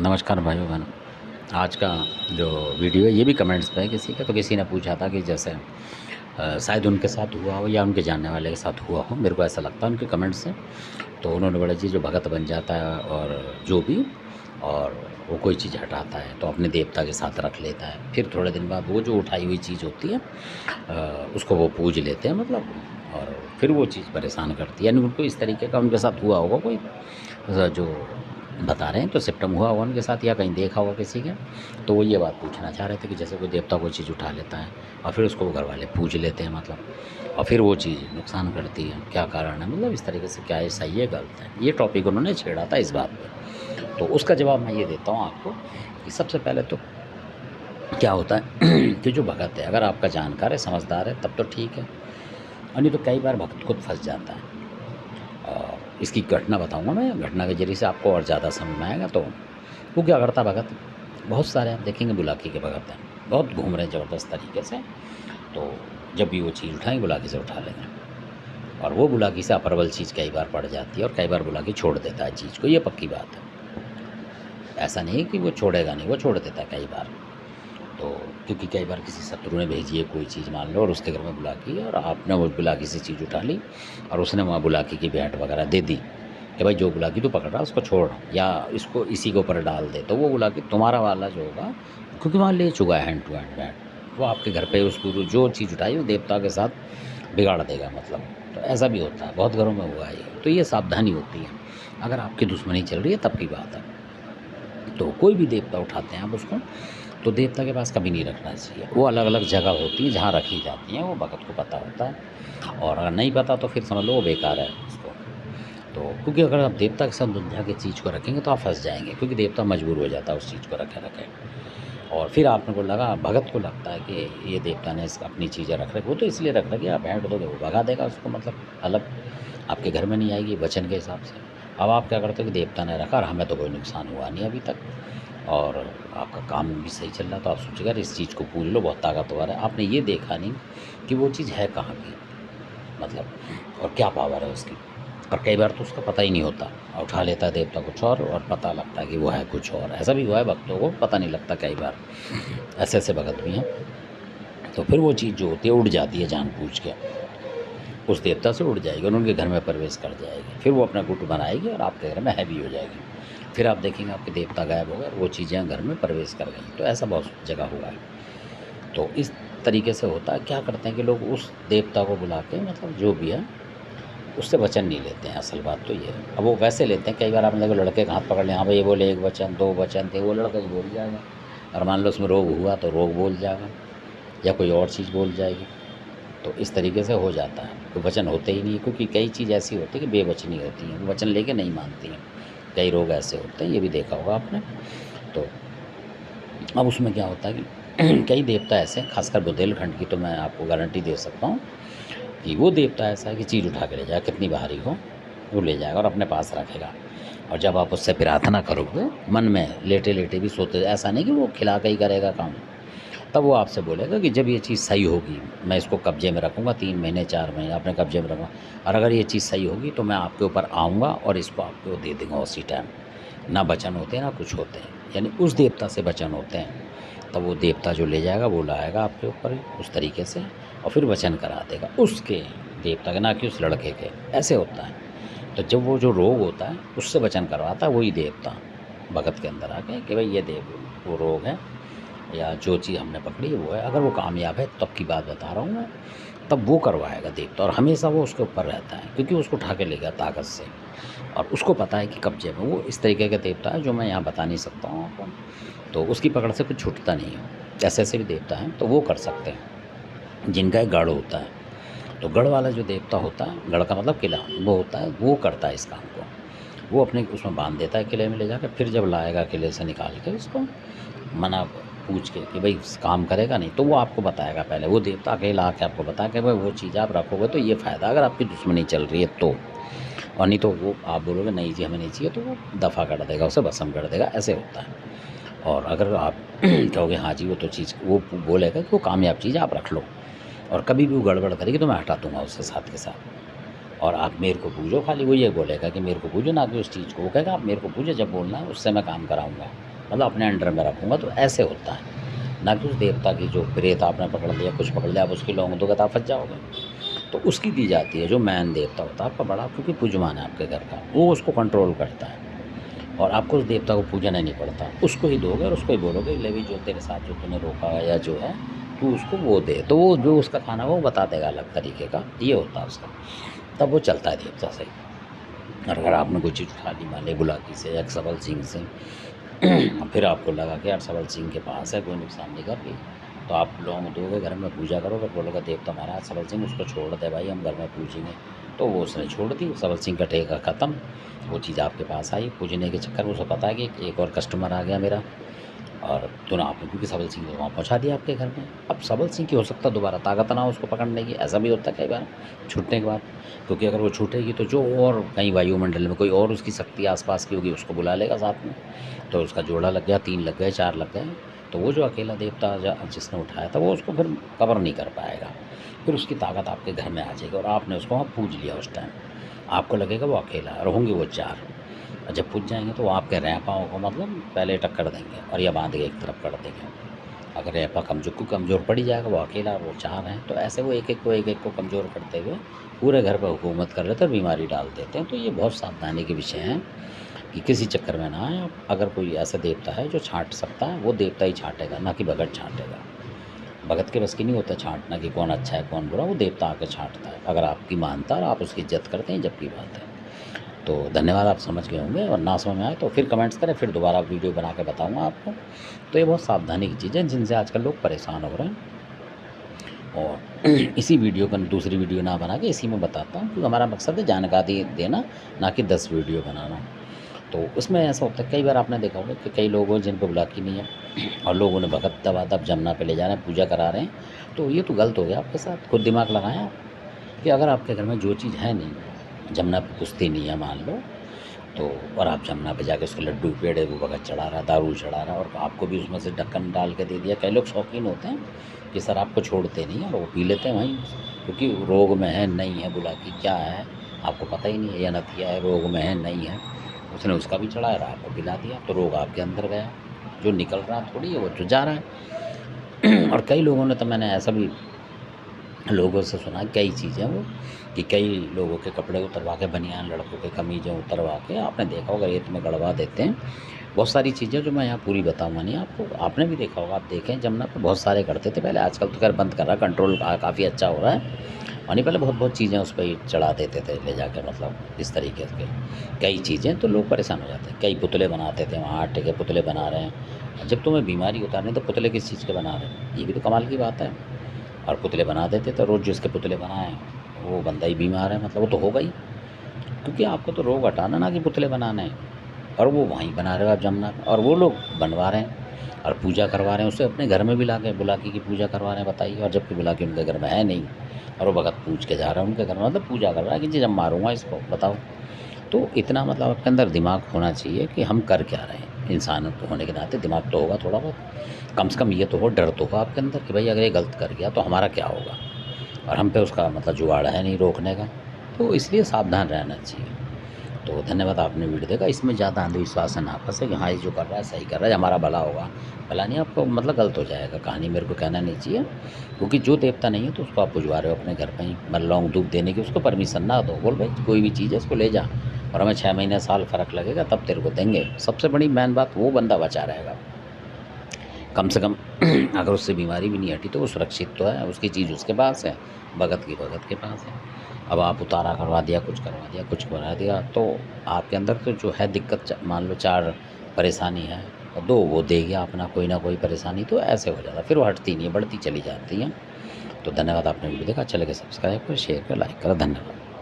नमस्कार भाइयों बहनों। आज का जो वीडियो है ये भी कमेंट्स पे है किसी का, तो किसी ने पूछा था कि जैसे शायद उनके साथ हुआ हो या उनके जानने वाले के साथ हुआ हो, मेरे को ऐसा लगता है उनके कमेंट्स से। तो उन्होंने बोला जी जो भगत बन जाता है और जो भी, और वो कोई चीज़ हटाता है तो अपने देवता के साथ रख लेता है, फिर थोड़े दिन बाद वो जो उठाई हुई चीज़ होती है उसको वो पूज लेते हैं मतलब, और फिर वो चीज़ परेशान करती है। यानी उनको इस तरीके का उनके साथ हुआ होगा कोई जो बता रहे हैं, तो सिम्पटम हुआ होगा उनके साथ या कहीं देखा होगा किसी के। तो वो ये बात पूछना चाह रहे थे कि जैसे कोई देवता कोई चीज़ उठा लेता है और फिर उसको वो घर वाले पूज लेते हैं मतलब, और फिर वो चीज़ नुकसान करती है, क्या कारण है मतलब इस तरीके से, क्या ये सही है गलत है, ये टॉपिक उन्होंने छेड़ा था इस बात पे। तो उसका जवाब मैं ये देता हूँ आपको कि सबसे पहले तो क्या होता है कि जो भगत है अगर आपका जानकार है, समझदार है, तब तो ठीक है, और नहीं तो कई बार भक्त खुद फंस जाता है। इसकी घटना बताऊंगा मैं, घटना के जरिए से आपको और ज़्यादा समझ में आएगा। तो वो क्या करता भगत, बहुत सारे आप देखेंगे बुलाकी के भगत हैं, बहुत घूम रहे हैं ज़बरदस्त तरीके से। तो जब भी वो चीज़ उठाएंगे बुलाकी से उठा लेंगे, और वो बुलाकी से अप्रबल चीज़ कई बार पड़ जाती है और कई बार बुलाकी छोड़ देता है चीज़ को, ये पक्की बात है। ऐसा नहीं कि वो छोड़ेगा नहीं, वो छोड़ देता है कई बार। तो क्योंकि कई बार किसी शत्रु ने भेजी है कोई चीज़ मान लो, और उसके घर में बुलाकी है और आपने वो बुलाकी से चीज़ उठा ली और उसने वहाँ बुलाकी की भेंट वगैरह दे दी कि भाई जो बुलाकी तू पकड़ रहा उसको छोड़ या इसको इसी के ऊपर डाल दे, तो वो बुलाकी तुम्हारा वाला जो होगा, क्योंकि वहाँ ले चुका है हैंड टू हैंड भेंट, वो आपके घर पे उसको जो चीज़ उठाई वो देवता के साथ बिगाड़ देगा मतलब। तो ऐसा भी होता है, बहुत घरों में हुआ है ये। तो ये सावधानी होती है, अगर आपकी दुश्मनी चल रही है तब की बात है। तो कोई भी देवता उठाते हैं आप उसको, तो देवता के पास कभी नहीं रखना चाहिए। वो अलग अलग जगह होती हैं जहाँ रखी जाती हैं, वो भगत को पता होता है, और अगर नहीं पता तो फिर समझ लो वो बेकार है उसको। तो क्योंकि अगर आप देवता के साथ दुनिया की चीज़ को रखेंगे तो आप फंस जाएंगे, क्योंकि देवता मजबूर हो जाता है उस चीज़ को रखे रखे, और फिर आपने को लगा, भगत को लगता है कि ये देवता ने अपनी चीज़ें रख रखी, वो तो इसलिए रख रखी, आप भेंट दोगे वो भगा देगा उसको मतलब, अलग आपके घर में नहीं आएगी वचन के हिसाब से। अब आप क्या करते हो कि देवता ने रखा और हमें तो कोई नुकसान हुआ नहीं अभी तक, और आपका काम भी सही चल रहा, तो आप सोचेगा अरे इस चीज़ को पूज लो, बहुत ताकतवर है। आपने ये देखा नहीं कि वो चीज़ है कहाँ की मतलब, और क्या पावर है उसकी, और कई बार तो उसका पता ही नहीं होता, उठा लेता है देवता कुछ और पता लगता है कि वो है कुछ और। ऐसा भी हुआ है, भक्तों को पता नहीं लगता कई बार, ऐसे ऐसे भगत भी हैं। तो फिर वो चीज़ जो होती है उड़ जाती है जानबूझ के, उस देवता से उड़ जाएगी और उनके घर में प्रवेश कर जाएगी, फिर वो अपना गुट बनाएगी और आपके घर में हैवी हो जाएगी। फिर आप देखेंगे आपके देवता गायब हो गए, वो चीज़ें घर में प्रवेश कर गई। तो ऐसा बहुत जगह हुआ है। तो इस तरीके से होता है, क्या करते हैं कि लोग उस देवता को बुला के मतलब जो भी है उससे वचन नहीं लेते हैं, असल बात तो ये है। अब वो वैसे लेते हैं, कई बार आपने देखो लड़के का हाथ पकड़ लिया, हाँ भाई ये बोले एक वचन दो वचन थे, वो लड़का ही बोल जाएगा, और मान लो उसमें रोग हुआ तो रोग बोल जाएगा या कोई और चीज़ बोल जाएगी। तो इस तरीके से हो जाता है, तो वचन होते ही नहीं, क्योंकि कई चीज़ ऐसी होती है कि बेवचनी होती हैं, वचन लेके नहीं मानती हैं। कई रोग ऐसे होते हैं, ये भी देखा होगा आपने। तो अब उसमें क्या होता है कि कई देवता ऐसे हैं, खासकर बुंदेलखंड की तो मैं आपको गारंटी दे सकता हूँ कि वो देवता ऐसा है कि चीज़ उठा के ले जाएगा, कितनी भारी हो वो ले जाएगा और अपने पास रखेगा। और जब आप उससे प्रार्थना करोगे मन में लेटे लेटे भी सोते, ऐसा नहीं कि वो खिला के ही करेगा काम, तब वो आपसे बोलेगा कि जब ये चीज़ सही होगी मैं इसको कब्जे में रखूँगा, 3 महीने 4 महीने अपने कब्जे में रखूँगा, और अगर ये चीज़ सही होगी तो मैं आपके ऊपर आऊँगा और इसको आपको दे दूँगा उसी टाइम। ना वचन होते हैं ना कुछ होते हैं, यानी उस देवता से वचन होते हैं। तब वो देवता जो ले जाएगा वो लाएगा आपके ऊपर उस तरीके से, और फिर वचन करा देगा उसके देवता के, ना कि उस लड़के के। ऐसे होता है। तो जब वो जो रोग होता है उससे वचन करवाता है वही देवता भगत के अंदर आके कि भाई ये देव वो रोग है या जो चीज़ हमने पकड़ी है वो है, अगर वो कामयाब है तब की बात बता रहा हूँ मैं, तब वो करवाएगा देवता, और हमेशा वो उसके ऊपर रहता है क्योंकि उसको उठा के ले गया ताकत से, और उसको पता है कि कब्जे में वो इस तरीके का देवता है जो मैं यहाँ बता नहीं सकता हूँ आपको। तो उसकी पकड़ से कुछ छूटता नहीं है। ऐसे ऐसे भी देवता हैं, तो वो कर सकते हैं जिनका एक गढ़ होता है। तो गढ़ वाला जो देवता होता है, गढ़ का मतलब किला, वो होता है, वो करता है इस काम को। वो अपने उसमें बांध देता है किले में ले जाकर, फिर जब लाएगा किले से निकाल के उसको मना पूछ के कि भाई काम करेगा नहीं, तो वो आपको बताएगा पहले, वो देवता अकेला आके आपको बताया कि भाई वो चीज़ आप रखोगे तो ये फ़ायदा, अगर आपकी दुश्मनी चल रही है तो, और नहीं तो वो आप बोलोगे नहीं जी हमें नहीं चाहिए, तो वो दफ़ा कर देगा, उसे भस्म कर देगा। ऐसे होता है। और अगर आप कहोगे हाँ जी वो तो चीज़, वो बोलेगा कि वो कामयाब चीज़ आप रख लो, और कभी भी वो गड़बड़ करेगी तो मैं हटा दूँगा उससे साथ के साथ, और आप मेरे को पूजो। खाली वो ये बोलेगा कि मेरे को पूजो, ना कि उस चीज़ को। वो कहेगा आप मेरे को पूजो, जब बोलना है उससे मैं काम कराऊँगा। मतलब अपने अंडर में रखूँगा। तो ऐसे होता है, ना कि उस देवता की जो प्रेत आपने पकड़ लिया, कुछ पकड़ लिया, आप उसकी लौंग दोगे तो आप फँस जाओगे। तो उसकी दी जाती है, जो मेन देवता होता है आपका बड़ा, क्योंकि पूजमान है आपके घर का, वो उसको कंट्रोल करता है और आपको उस देवता को पूजना नहीं पड़ता। उसको ही दोगे और उसको ही बोलोगे ले भी जो तेरे साथ जो तूने रोका है या जो है तू उसको वो दे, तो वो जो उसका खाना वो बता देगा अलग तरीके का, ये होता है उसका। तब वो चलता है देवता से। और अगर आपने कोई चीज़ उठा ली मान ली बुलाकी से या सबल सिंह से फिर आपको लगा कि यार सबल सिंह के पास है, कोई नुकसान नहीं कर रही, तो आप लौंग दोगे, घर में पूजा करोगे, बोलोगे देवता महाराज सबल सिंह उसको छोड़ दे भाई, हम घर में पूजेंगे। तो वो उसने छोड़ दी, सबल सिंह का ठेका ख़त्म, वो चीज़ आपके पास आई। पूजने के चक्कर में उसे पता है कि एक और कस्टमर आ गया मेरा, और तुरंत आपने क्योंकि सबल सिंह को वहाँ पहुँचा दिया आपके घर में। अब सबल सिंह की हो सकता है दोबारा ताकत ना हो उसको पकड़ने की, ऐसा भी होता है कई बार छूटने के बाद, क्योंकि अगर वो छूटेगी तो जो और कहीं वायुमंडल में कोई और उसकी शक्ति आसपास की होगी उसको बुला लेगा साथ में, तो उसका जोड़ा लग गया, 3 लग गए, 4 लग गए, तो वो जो अकेला देवता जिसने उठाया था वो उसको फिर कवर नहीं कर पाएगा। फिर उसकी ताकत आपके घर में आ जाएगी और आपने उसको वहाँ पूज लिया। उस टाइम आपको लगेगा वो अकेला और होंगे वो 4, और जब पूज जाएंगे तो वो आपके रैपाओं को मतलब पहले टक्कर देंगे और या बांध के एक तरफ कर देंगे। अगर रैपा कमज़ोर पड़ ही जाएगा, वो अकेला और वो 4 हैं, तो ऐसे वो एक एक को कमज़ोर करते हुए पूरे घर पर हुकूमत कर लेते हैं और बीमारी डाल देते हैं। तो ये बहुत सावधानी के विषय हैं कि किसी चक्कर में ना आए आप। अगर कोई ऐसा देवता है जो छाँट सकता है, वो देवता ही छाँटेगा, ना कि भगत छाँटेगा। भगत के बस की नहीं होता छाँटना कि कौन अच्छा है कौन बुरा, वो देवता आके छाँटता है, अगर आपकी मानता और आप उसकी इज्जत करते हैं, जब की बात है। तो धन्यवाद, आप समझ गए होंगे, और ना समझ में आए तो फिर कमेंट्स करें, फिर दोबारा वीडियो बना के बताऊँगा आपको। तो ये बहुत सावधानी की चीज़ें जिनसे आजकल लोग परेशान हो रहे हैं, और इसी वीडियो का दूसरी वीडियो ना बना के इसी में बताता हूँ, क्योंकि हमारा मकसद है जानकारी देना, ना कि 10 वीडियो बनाना। तो उसमें ऐसा होता है कई बार आपने देखा होगा कि कई लोग हैं जिन पर बुलाकी नहीं है और लोग उन्हें भगत दबादब जमुना पे ले जा रहे हैं, पूजा करा रहे हैं, तो ये तो गलत हो गया आपके साथ। खुद दिमाग लगाएं आप कि अगर आपके घर में जो चीज़ है नहीं, जमुना पे कुश्ती नहीं है मान लो, तो और आप जमुना पे जाके उसके लड्डू पेड़े वो भगत चढ़ा रहा है, दारू चढ़ा रहा है, और आपको भी उसमें से ढक्कन डाल के दे दिया। कई लोग शौकीन होते हैं कि सर आपको छोड़ते नहीं हैं और वो पी लेते हैं वहीं, क्योंकि रोग में है नहीं है बुलाकी क्या है आपको पता ही नहीं है, या नथिया है रोग में है नहीं है, उसने उसका भी चढ़ाया रहा, आपको पिला दिया, तो रोग आपके अंदर गया, जो निकल रहा थोड़ी है वो तो जा रहा है। और कई लोगों ने तो मैंने ऐसा भी लोगों से सुना, कई चीज़ें वो कि कई लोगों के कपड़े उतरवा के, बनियान लड़कों के कमीज़ें उतरवा के, आपने देखा होगा रेत में गड़वा देते हैं। बहुत सारी चीज़ें जो मैं यहाँ पूरी बताऊँगा नहीं आपको, आपने भी देखा होगा, आप देखें जमुना पे बहुत सारे करते थे पहले, आजकल तो खैर बंद कर रहा है, कंट्रोल काफ़ी अच्छा हो रहा है। और नहीं पहले बहुत चीज़ें उस पर चढ़ा देते थे ले जाके, मतलब इस तरीके के कई चीज़ें, तो लोग परेशान हो जाते हैं। कई पुतले बनाते थे वहाँ, आटे के पुतले बना रहे हैं, जब तुम्हें बीमारी उतारनी तो पुतले किस चीज़ के बना रहे हैं, ये भी तो कमाल की बात है। और पुतले बना देते तो रोज़ जिसके पुतले बनाए वो बंदा ही बीमार है, मतलब वो तो होगा ही, क्योंकि आपको तो रोग हटाना ना कि पुतले बनाने हैं, और वो वहीं बना रहे हो आप जमुना पे, और वो लोग बनवा रहे हैं और पूजा करवा रहे हैं उससे, अपने घर में भी ला के बुलाकी की पूजा करवा रहे हैं, बताइए। और जबकि बुलाकी उनके घर में है नहीं, और वो भगत पूछ के जा रहा है उनके घर में, मतलब पूजा कर रहा है कि जी जब मारूंगा इसको, बताओ। तो इतना मतलब आपके अंदर दिमाग होना चाहिए कि हम कर क्या रहे हैं, इंसान तो होने के नाते दिमाग तो होगा थोड़ा बहुत, कम से कम ये तो हो, डर तो हो आपके अंदर कि भाई अगर ये गलत कर गया तो हमारा क्या होगा, और हम पे उसका मतलब जुगाड़ है नहीं रोकने का, तो इसलिए सावधान रहना चाहिए। तो धन्यवाद, आपने वीडियो देखा। इसमें ज़्यादा अंधविश्वास है ना आपस है कि हाँ ये जो कर रहा है सही कर रहा है, हमारा भला होगा, भला नहीं, आपको मतलब गलत हो जाएगा। कहानी मेरे को कहना नहीं चाहिए, क्योंकि जो देवता नहीं है तो उसको आप पुजवा रहे हो अपने घर पे ही, मतलब लौंग धूप देने की उसको परमिशन ना दो, बोल भाई कोई भी चीज़ है उसको ले जा, और हमें 6 महीने साल फ़र्क लगेगा तब तेरे को देंगे। सबसे बड़ी मेन बात, वो बंदा बचा रहेगा कम से कम। अगर उससे बीमारी भी नहीं हटी तो वो सुरक्षित तो है, उसकी चीज़ उसके पास है, भगत की भगत के पास है। अब आप उतारा करवा दिया, कुछ करवा दिया, कुछ करा दिया, तो आपके अंदर तो जो है दिक्कत, मान लो 4 परेशानी है, और 2 वो दे गया अपना कोई ना कोई परेशानी, तो ऐसे हो जाता, फिर वो हटती नहीं है, बढ़ती चली जाती है। तो धन्यवाद, आपने वीडियो देखा, अच्छा लगे सब्सक्राइब करें, शेयर करें, लाइक करें, धन्यवाद।